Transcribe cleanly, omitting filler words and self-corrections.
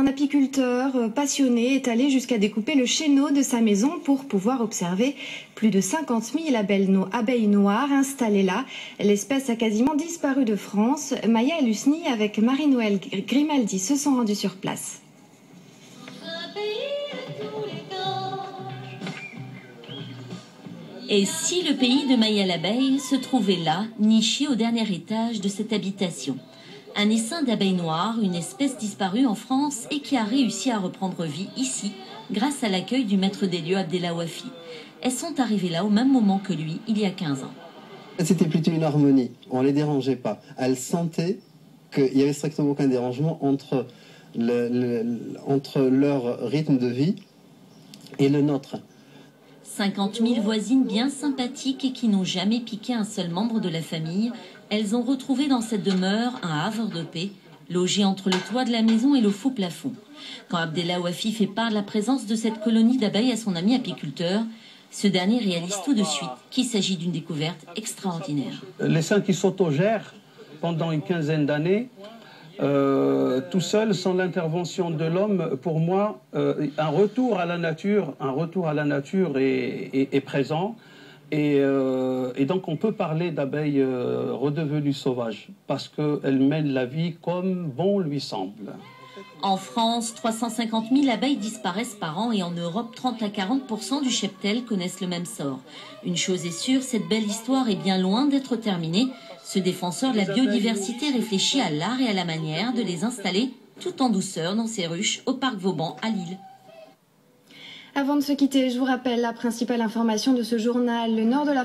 Un apiculteur passionné est allé jusqu'à découper le chéneau de sa maison pour pouvoir observer plus de 50 000 abeilles noires installées là. L'espèce a quasiment disparu de France. Maya Lusny avec Marie-Noëlle Grimaldi se sont rendus sur place. Et si le pays de Maya l'abeille se trouvait là, niché au dernier étage de cette habitation? Un essaim d'abeilles noires, une espèce disparue en France et qui a réussi à reprendre vie ici, grâce à l'accueil du maître des lieux Abdellah Wafi. Elles sont arrivées là au même moment que lui, il y a 15 ans. C'était plutôt une harmonie, on ne les dérangeait pas. Elles sentaient qu'il y avait strictement aucun dérangement entre leur rythme de vie et le nôtre. 50 000 voisines bien sympathiques et qui n'ont jamais piqué un seul membre de la famille. Elles ont retrouvé dans cette demeure un havre de paix, logé entre le toit de la maison et le faux plafond. Quand Abdellah Wafi fait part de la présence de cette colonie d'abeilles à son ami apiculteur, ce dernier réalise tout de suite qu'il s'agit d'une découverte extraordinaire. L'essaim qui s'autogère pendant une quinzaine d'années, tout seul, sans l'intervention de l'homme, pour moi, un retour à la nature est présent. Et donc on peut parler d'abeilles redevenues sauvages, parce qu'elles mènent la vie comme bon lui semble. En France, 350 000 abeilles disparaissent par an et en Europe, 30 à 40% du cheptel connaissent le même sort. Une chose est sûre, cette belle histoire est bien loin d'être terminée. Ce défenseur de la biodiversité réfléchit à l'art et à la manière de les installer tout en douceur dans ses ruches au parc Vauban à Lille. Avant de se quitter, je vous rappelle la principale information de ce journal. Le nord de la